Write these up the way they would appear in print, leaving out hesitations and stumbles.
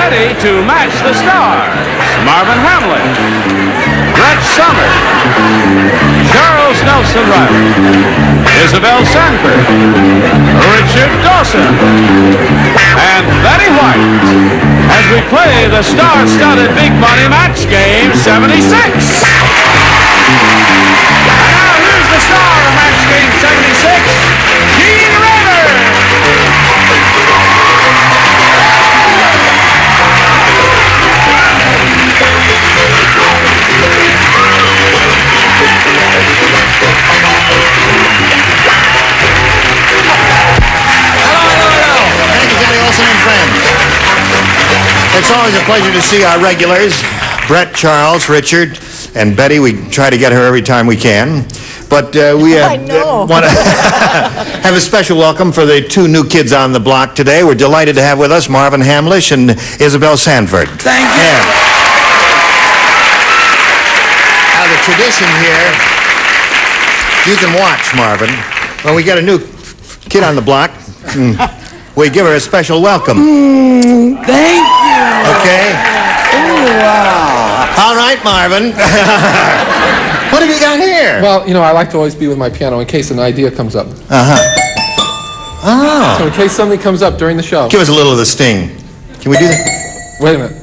ready to match the stars. Marvin Hamlisch, Brett Somers, Charles Nelson Reilly, Isabel Sanford, Richard Dawson, and Betty White as we play the star-studded Big Money Match Game 76. And now here's the star of Match Game 76, Gene Raymer. It's always a pleasure to see our regulars, Brett, Charles, Richard, and Betty. We try to get her every time we can. But we want to have a special welcome for the two new kids on the block today. We're delighted to have with us Marvin Hamlisch and Isabel Sanford. Thank you. Yeah. Now, the tradition here, you can watch, Marvin. When we get a new kid on the block, we give her a special welcome. Thank you. Okay? Ooh, wow. All right, Marvin. What have you got here? Well, you know, I like to always be with my piano in case an idea comes up. Uh-huh. Oh. So in case something comes up during the show. Give us a little of the sting. Can we do that? Wait a minute.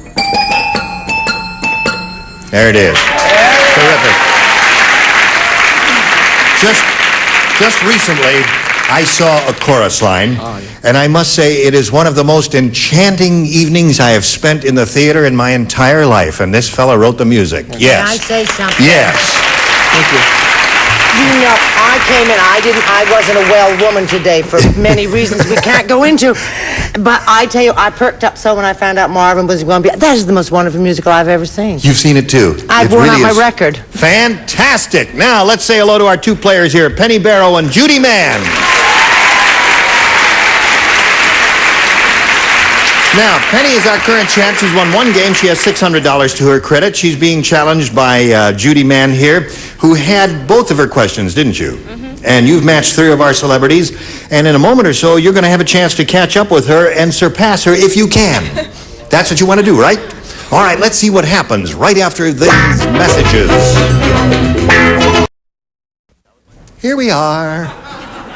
There it is. Terrific. Just recently, I saw a chorus line, and I must say it is one of the most enchanting evenings I have spent in the theater in my entire life, and this fella wrote the music. Yes. Can I say something? Yes. Thank you. You know, I came in, I wasn't a well woman today for many reasons we can't go into. But I tell you, I perked up so when I found out Marvin was going to be, that is the most wonderful musical I've ever seen. You've seen it too. I've worn out my record. Fantastic. Now, let's say hello to our two players here, Penny Barrow and Judy Mann. Now, Penny is our current champ. She's won one game. She has $600 to her credit. She's being challenged by Judy Mann here, who had both of her questions, didn't you? Mm-hmm. And you've matched three of our celebrities. And in a moment or so, you're going to have a chance to catch up with her and surpass her if you can. That's what you want to do, right? All right, let's see what happens right after these messages. Here we are.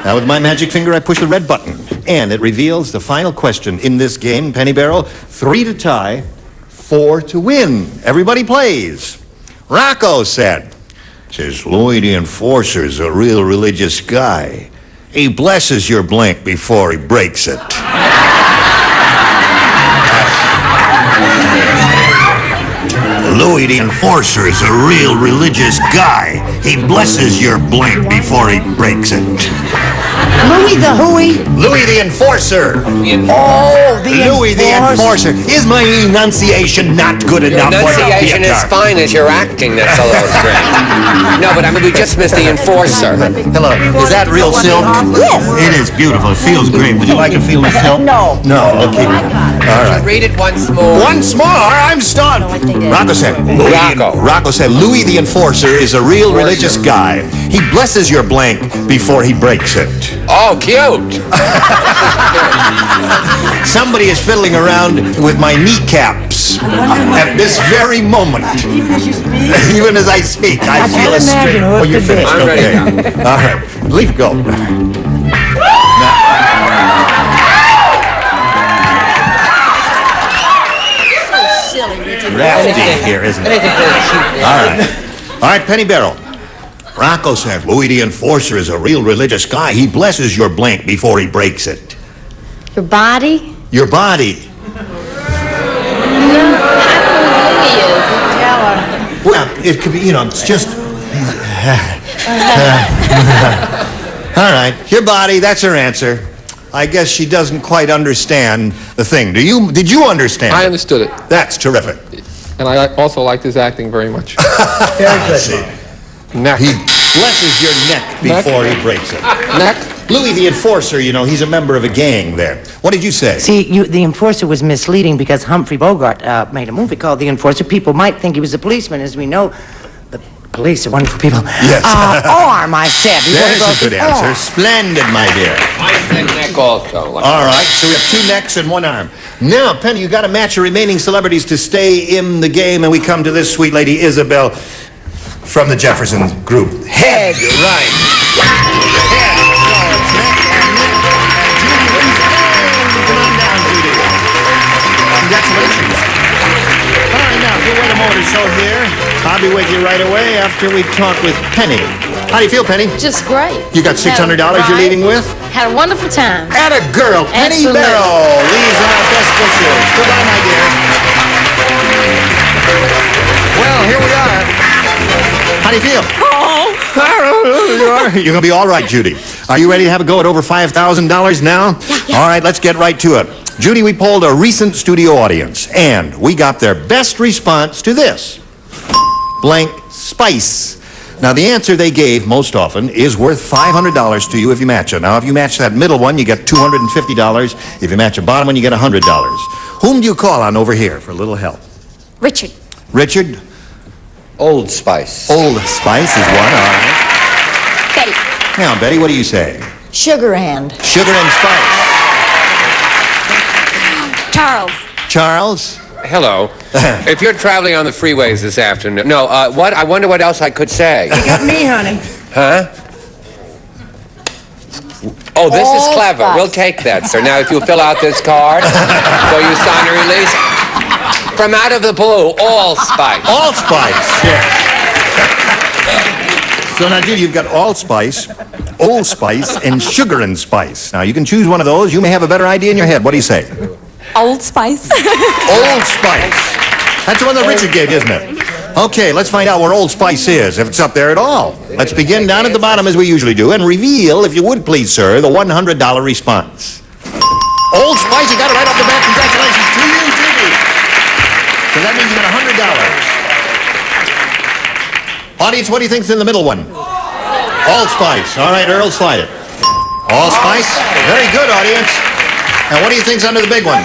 Now, with my magic finger, I push the red button, and it reveals the final question in this game, Penny Barrow. 3 to tie, 4 to win. Everybody plays. Rocco says, Louis the Enforcer's a real religious guy. He blesses your blank before he breaks it. Louis the Enforcer is a real religious guy. He blesses your blank before he breaks it. Louis the Hooey? Louis the Enforcer. Oh, the Louis the Enforcer. Is my enunciation not good enough for you? Enunciation is fine as your acting. That's a little strange. No, but I mean, we just missed the Enforcer. Hello. Is that real silk? Yes. It is beautiful. It feels great. Would you like to feel the silk? No. No. Okay. All right. Read it once more. Once more, I'm stunned. Rocco said, Rocco said, Louis the Enforcer is a real religious guy. He blesses your blank before he breaks it. Oh, cute. Somebody is fiddling around with my kneecaps at this very moment. Even as I speak, I feel a strain. Oh, you're finished. I'm okay. ready now. All right. Leave go. Drafty here, isn't it? All right. All right, Penny Barrow. Rocco said, Louis the Enforcer is a real religious guy. He blesses your blank before he breaks it. Your body? Your body. Well, it could be, you know, it's just... All right, your body, that's her answer. I guess she doesn't quite understand the thing. Did you understand I it? understood it. That's terrific. And I also liked his acting very much. Very good. Neck. He blesses your neck before he breaks it. Neck? Louis the Enforcer, you know, he's a member of a gang there. What did you say? See, the Enforcer was misleading because Humphrey Bogart made a movie called The Enforcer. People might think he was a policeman. As we know, the Police are wonderful people. Yes. Arm, I said. He There's broke a good his answer. arm. Splendid, my dear. I said neck also. All right, so we have 2 necks and 1 arm. Now, Penny, you got to match your remaining celebrities to stay in the game, and we come to this sweet lady, Isabel, from the Jefferson group. Head, right. Head. So it's neck and neck. Judy wins again. Come on down, Judy. Congratulations. All right, now, if you'll wait a moment or so here, I'll be with you right away after we talk with Penny. How do you feel, Penny? Just great. You got $600 you're leaving with? Had a wonderful time. And a girl, Penny Absolutely. Barrow, leaves in our best wishes. Goodbye, my dear. Well, here we are. How do you feel? You're going to be all right, Judy. Are you ready to have a go at over $5,000 now? Yeah. All right, let's get right to it. Judy, we polled a recent studio audience, and we got their best response to this. Blank spice. Now, the answer they gave most often is worth $500 to you if you match it. Now, if you match that middle one, you get $250. If you match the bottom one, you get $100. Whom do you call on over here for a little help? Richard. Richard? Old Spice. Old Spice is one, all right. Betty. Now, Betty, what do you say? Sugar Hand. Sugar and Spice. Charles. Charles? Hello. If you're traveling on the freeways this afternoon... No, what? I wonder what else I could say. You got me, honey. Huh? Oh, this is All clever. Spice. We'll take that, sir. Now, if you fill out this card, so you sign a release. From out of the blue, All Spice. Allspice, yes. So now, Judy, you've got Allspice, Old Spice, and Sugar and Spice. Now, you can choose one of those. You may have a better idea in your head. What do you say? Old Spice. Old Spice. That's the one that Richard gave, isn't it? Okay, let's find out where Old Spice is, if it's up there at all. Let's begin down at the bottom as we usually do and reveal, if you would please, sir, the $100 response. Old Spice, you got it right off the bat. Congratulations to you, Judy. So that means you got $100. Audience, what do you think's in the middle one? Old Spice. All right, Earl, slide it. Old Spice. Very good, audience. And what do you think's under the big one?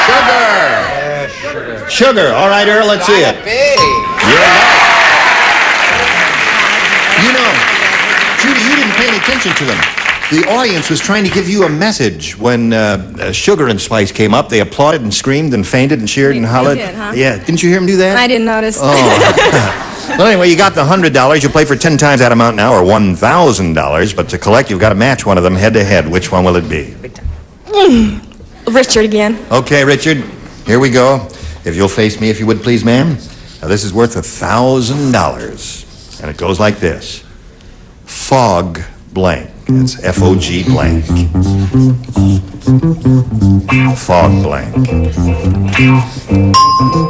Sugar. Sugar. All right, Earl, let's see it. You're right. You know, Judy, you didn't pay any attention to them. The audience was trying to give you a message when Sugar and Spice came up. They applauded and screamed and fainted and cheered and hollered. did, huh? Yeah, didn't you hear them do that? I didn't notice. Oh. Well, anyway, you got the $100. You play for 10 times that amount now, or $1,000. But to collect, you've got to match one of them head to head. Which one will it be? Richard again. Okay, Richard, here we go. If you'll face me, if you would please, ma'am. Now, this is worth $1,000. And it goes like this. Fog blank. It's F-O-G blank. Fog blank.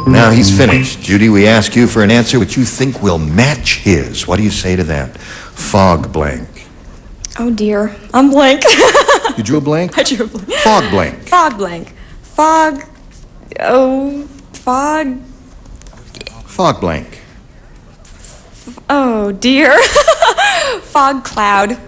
Now he's finished. Judy, we ask you for an answer which you think will match his. What do you say to that? Fog blank. Oh dear. I'm blank. You drew a blank? I drew a blank. Fog blank. Fog blank. Fog. Oh. Fog. Fog blank. Oh dear. Fog cloud.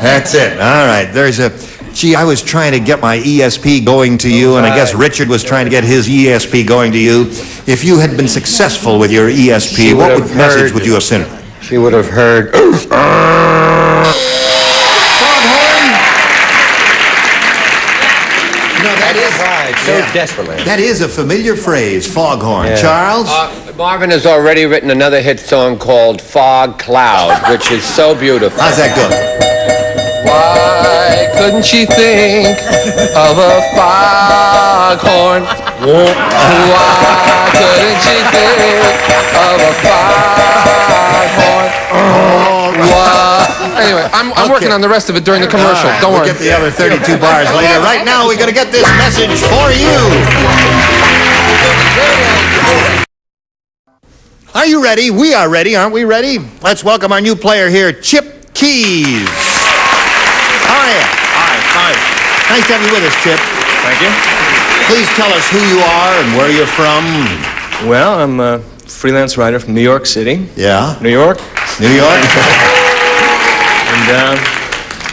That's it. All right. There's a... Gee, I was trying to get my ESP going to you, and I guess Richard was trying to get his ESP going to you. If you had been successful with your ESP, what message would you have sent? She would have heard... No, that is... so desperately. That is a familiar phrase, foghorn. Yeah. Charles? Marvin has already written another hit song called Fog Cloud, which is so beautiful. How's that go? Why couldn't she think of a foghorn? Why couldn't she think of a foghorn? Why? Anyway, I'm working on the rest of it during the commercial. All right, Don't we'll worry. get the other 32 bars later. Right now, we're going to get this message for you. Are you ready? We are ready, aren't we ready? Let's welcome our new player here, Chip Keys. How are you? Hi, fine. Nice to have you with us, Chip. Thank you. Please tell us who you are and where you're from. Well, I'm a freelance writer from New York City. Yeah? New York. New York? And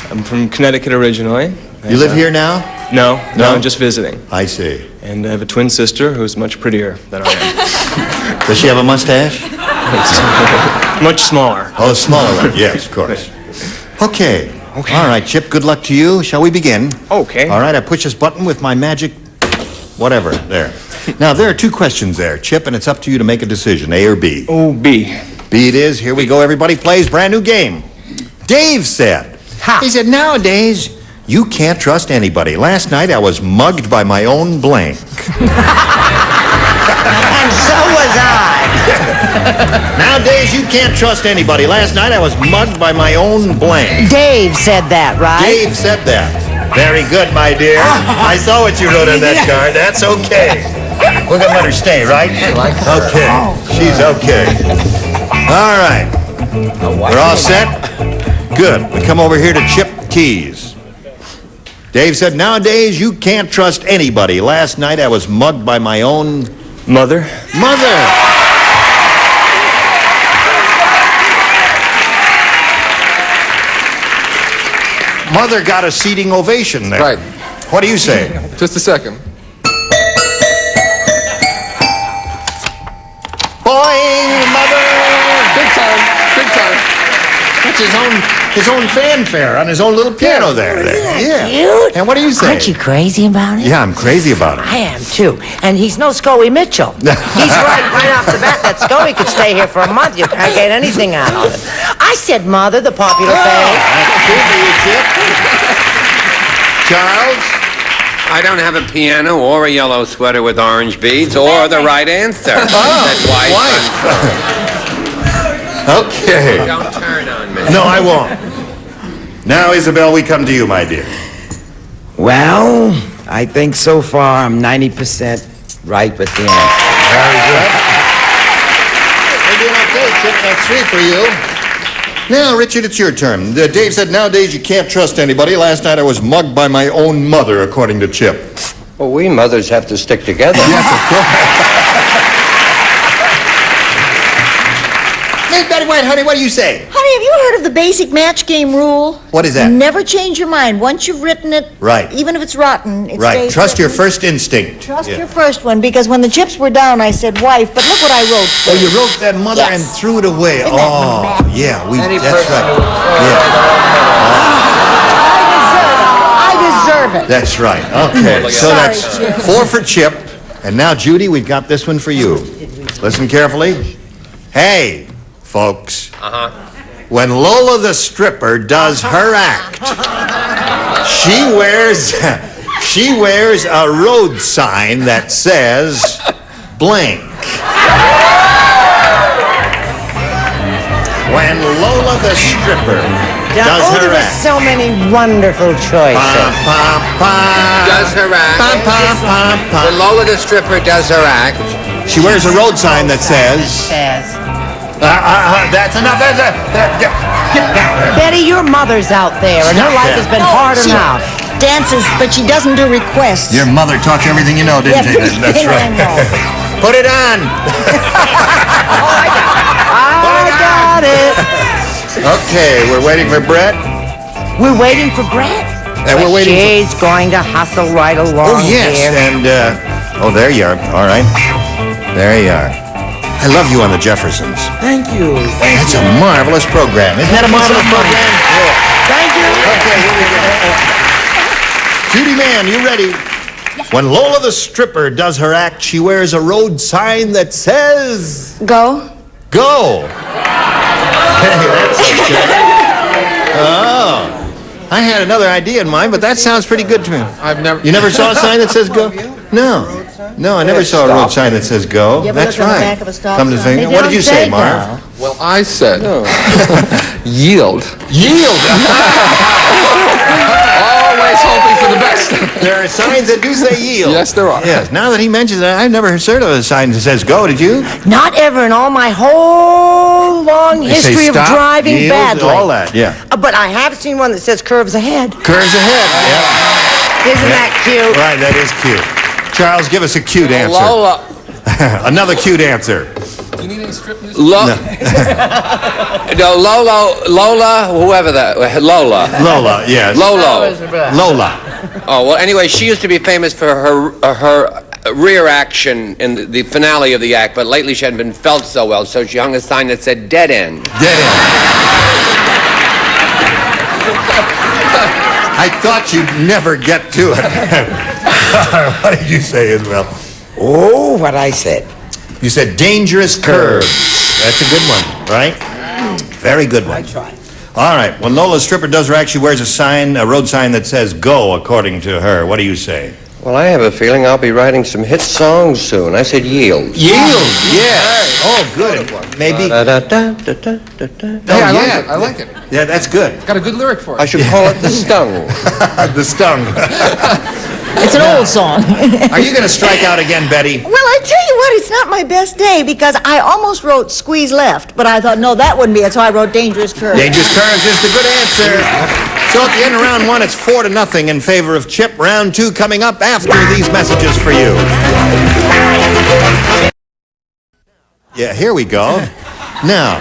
I'm from Connecticut originally. You live here now? No, No? just visiting. I see. And I have a twin sister who's much prettier than I am. Does she have a mustache? Much smaller. Oh, smaller one. Yes, of course. Okay. All right, Chip, good luck to you. Shall we begin? Okay. All right, I push this button with my magic whatever. There. Now, there are 2 questions there, Chip, and it's up to you to make a decision, A or B. Oh, B. B it is. Here we go. Everybody plays. Brand new game. Dave said. He said, nowadays, you can't trust anybody. Last night, I was mugged by my own blank. And so was I. Nowadays, you can't trust anybody. Last night, I was mugged by my own blank. Dave said that, right? Dave said that. Very good, my dear. I saw what you wrote on that card. That's okay. We're going to let her stay, right? Okay. She's okay. All right. We're all set? Good. We come over here to Chip Keys. Dave said, nowadays, you can't trust anybody. Last night, I was mugged by my own... Mother. Mother! Mother got a seating ovation there. Right. What do you say? Just a second. Boing, Mother! Big time. Big time. That's his own fanfare on his own little piano there. Yeah. Cute. And what do you say? Aren't you crazy about it? Yeah, I'm crazy about it. I am too. And he's no Scully Mitchell. He's right off the bat. That Scully could stay here for a month. You can't get anything out of it. I said Mother, the popular thing. That's good for you, Chip. Charles? I don't have a piano or a yellow sweater with orange beads or the right answer. That's why. Okay. Don't turn on me. No, I won't. Now, Isabel, we come to you, my dear. Well, I think so far I'm 90% right with the answer. Very good. We're doing okay, Chip. That's 3 for you. Now, Richard, it's your turn. Dave said, nowadays you can't trust anybody. Last night I was mugged by my own mother, according to Chip. Well, we mothers have to stick together. Yes, of course. Hey, Betty White, honey, what do you say? Honey, have you heard of the basic match game rule? What is that? Never change your mind. Once you've written it, Right. even if it's rotten, it Right. stays Trust your written. first instinct. Trust Yeah. your first one, because when the chips were down, I said wife, but look what I wrote. Oh, you wrote that mother Yes. and threw it away. Isn't that Oh, mad? yeah, Any that's person right. who- Yeah, I deserve it. that's right. Okay, so Sorry, that's Chip. 4 for Chip. And now, Judy, we've got this one for you. Listen carefully. Hey, folks. When Lola the stripper does her act, she wears a road sign that says blank. When Lola the stripper does there her were act. so many wonderful choices. Pam, pam, pam. Does her act. Pam, pam, pam, When pam. Lola the stripper does her act, She wears a road sign that says... That's enough. Get down. Betty, your mother's out there, and her Stop life that. has been hard she enough. dances, but she doesn't do requests. Your mother taught you everything you know, didn't she? Everything That's I right. know. Put it on. I got it. Okay, we're waiting for Brett. We're waiting for Brett. And we're waiting for... She's going to hustle right along Oh, yes, here. and, oh, there you are. All right. There you are. I love you on the Jeffersons. Thank you. That's a marvelous program. Isn't that a marvelous program? Yeah. Thank you. Okay, here we go. Judy Mann, you ready? When Lola the stripper does her act, she wears a road sign that says... Go. Go! Hey, that's okay. Oh. I had another idea in mind, but that sounds pretty good to me. You never saw a sign that says go? No. No, I never saw a road sign that says go. You ever That's look on the right. back of a stop Come to sign? think, They what did don't you say, say Marv? go. Well, I said yield. Yield! Always hoping for the best. There are signs that do say yield. Yes, there are. Yes, now that he mentions it, I've never heard of a sign that says go, did you? Not ever in all my whole long They say history of stop, driving yield, badly. all that, yeah. But I have seen one that says curves ahead. Curves ahead, yeah. Isn't that cute? Right, that is cute. Charles, give us a cute answer. Lola. Another cute answer. you need any strip music? No, Lola, whoever that, Lola. Lola, yes. Lolo. Lola. Oh, well, anyway, she used to be famous for her rear action in the finale of the act, but lately she hadn't been felt so well, so she hung a sign that said dead end. Dead end. I thought you'd never get to it. What did you say, Isabel? Oh, what I said. You said dangerous curves. That's a good one, right? Very good one. I tried. All right. When Lola Stripper does her act, she wears a road sign that says go, according to her. What do you say? Well, I have a feeling I'll be writing some hit songs soon. I said yield. Yield, yes. Oh, good. Maybe. Hey, I like it. Yeah, that's good. Got a good lyric for I it. should call it The Stung. The Stung. It's an old song. Are you going to strike out again, Betty? Well, I tell you what, it's not my best day because I almost wrote Squeeze Left, but I thought, no, that wouldn't be it, so I wrote Dangerous Curve. Dangerous Curves is the good answer. So at the end of round one, it's 4-0 in favor of Chip. Round two coming up after these messages for you. Yeah, here we go. Now,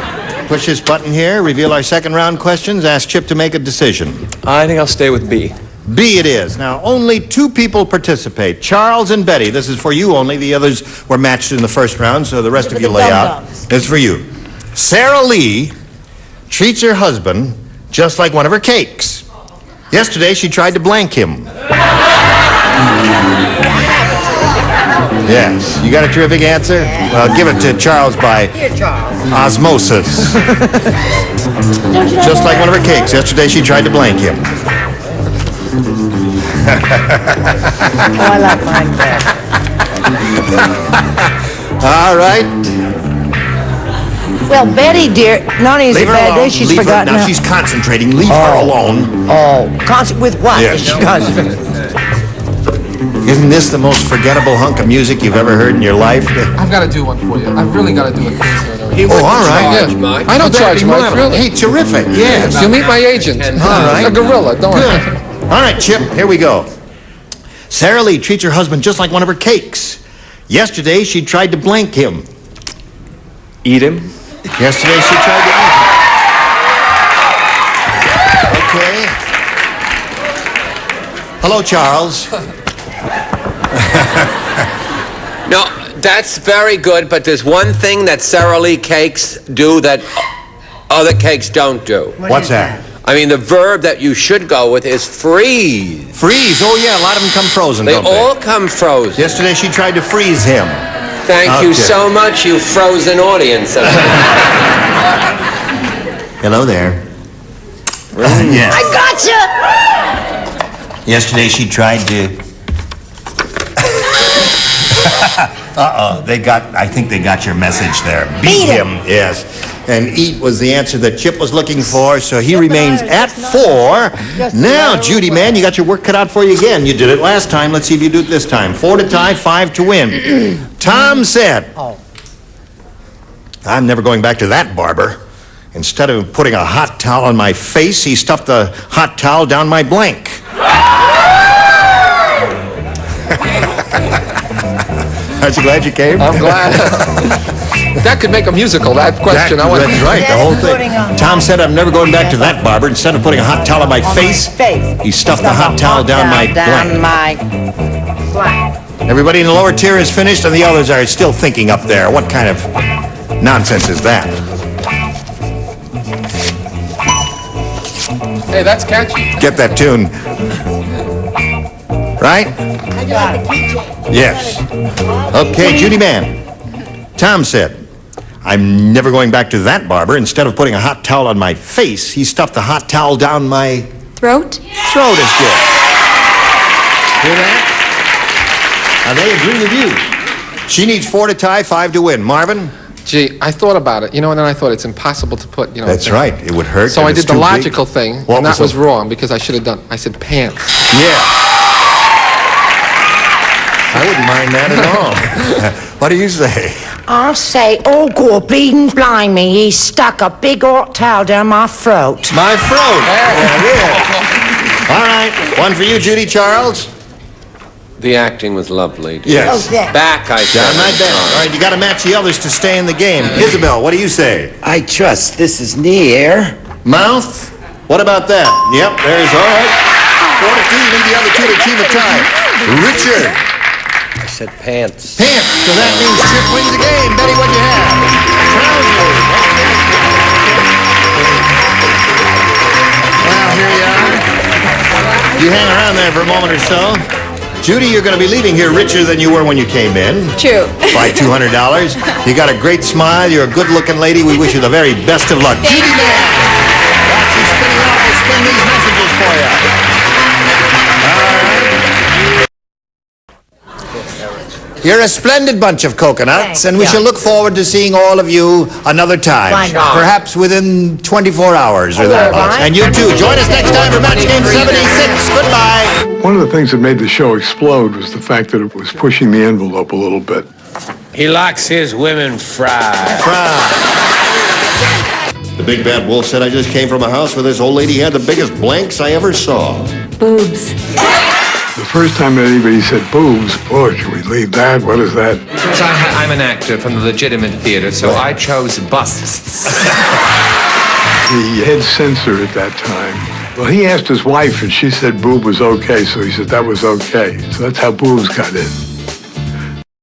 push this button here, reveal our second round questions, ask Chip to make a decision. I think I'll stay with B. B it is. Now, only two people participate, Charles and Betty. This is for you only. The others were matched in the first round, so the rest of you lay out. It's for you. Sarah Lee treats her husband just like one of her cakes. Yesterday, she tried to blank him. Yes. You got a terrific answer? Well, give it to Charles by osmosis. Just like one of her cakes. Yesterday, she tried to blank him. Oh, I like mine better. All right. Well, Betty, dear, not only is it Leave a her bad alone. day, she's Leave her. forgotten. Now she's concentrating. Leave her alone. With what? Yes. Is she concentrating? Isn't this the most forgettable hunk of music you've ever heard in your life? I've got to do one for you. I've really got to do it for you. Oh, all right. Yeah. I don't charge much, really. Hey, terrific. Yes. You'll meet my agent. All right. A gorilla, don't worry. Good. All right, Chip, here we go. Sarah Lee treats her husband just like one of her cakes. Yesterday, she tried to blank him. Eat him. Yesterday, she tried to eat him. Okay. Hello, Charles. No, that's very good, but there's one thing that Sara Lee cakes do that other cakes don't do. What's that? I mean, the verb that you should go with is freeze. Freeze. Oh, yeah, a lot of them come frozen, They don't all come frozen. Yesterday, she tried to freeze him. Thank you Okay. so much, you frozen audience. Hello there. Yes. I gotcha! Yesterday, she tried to... I think they got your message there. Beat him. Yes. And eat was the answer that Chip was looking for, so he remains at 4. Now, Judy, man, you got your work cut out for you again. You did it last time. Let's see if you do it this time. 4 to tie, 5 to win. Tom said, I'm never going back to that barber. Instead of putting a hot towel on my face, he stuffed the hot towel down my blank. Aren't you glad you came? I'm glad. That could make a musical, that question. That's right, the whole thing. Tom said, I'm never going back to that barber. Instead of putting a hot towel on my face, he stuffed the hot towel down my blank. Everybody in the lower tier is finished, and the others are still thinking up there. What kind of nonsense is that? Hey, that's catchy. Get that tune. Right? Yes. Okay, Judy Man. Tom said, I'm never going back to that barber. Instead of putting a hot towel on my face, he stuffed the hot towel down my... Throat? Throat is good. Hear that? Now, they agree with you. She needs 4 to tie, 5 to win. Marvin? Gee, I thought about it, and then I thought it's impossible to put, That's right. It would hurt. So and I it's did the too big. logical thing, What and that was the- wrong because I should have done. I said pants. Yeah. I wouldn't mind that at all. What do you say? I'll say, oh, God, bleeding blind me, he stuck a big hot towel down my throat. My throat. Yeah. All right. One for you, Judy Charles. The acting was lovely. Yes. Okay. Back, I said. Down my back. All right, you got to match the others to stay in the game. Isabel, what do you say? I trust this is near. Mouth? What about that? Yep, there's all right. 4 to 2, you need the other two to achieve a tie. Richard. I said pants. Pants. So that means Chip wins the game. Betty, what do you have? Trousers. Well, here you are. You hang around there for a moment or so. Judy, you're going to be leaving here richer than you were when you came in. True. By $200. You got a great smile. You're a good-looking lady. We wish you the very best of luck. Judy Man! Watch you spinning off. We'll spin these messages for you. You're a splendid bunch of coconuts, and we shall look forward to seeing all of you another time. Why not? Perhaps within 24 hours or that. right. And you too. Join us next time for Match Game 76. Goodbye. One of the things that made the show explode was the fact that it was pushing the envelope a little bit. He likes his women fried. The big bad wolf said, I just came from a house where this old lady had the biggest blanks I ever saw. Boobs. The first time that anybody said boobs, boy, can we leave that? What is that? Because I'm an actor from the legitimate theater, so I chose busts. The head censor at that time, well, he asked his wife, and she said boob was okay, so he said that was okay. So that's how boobs got in.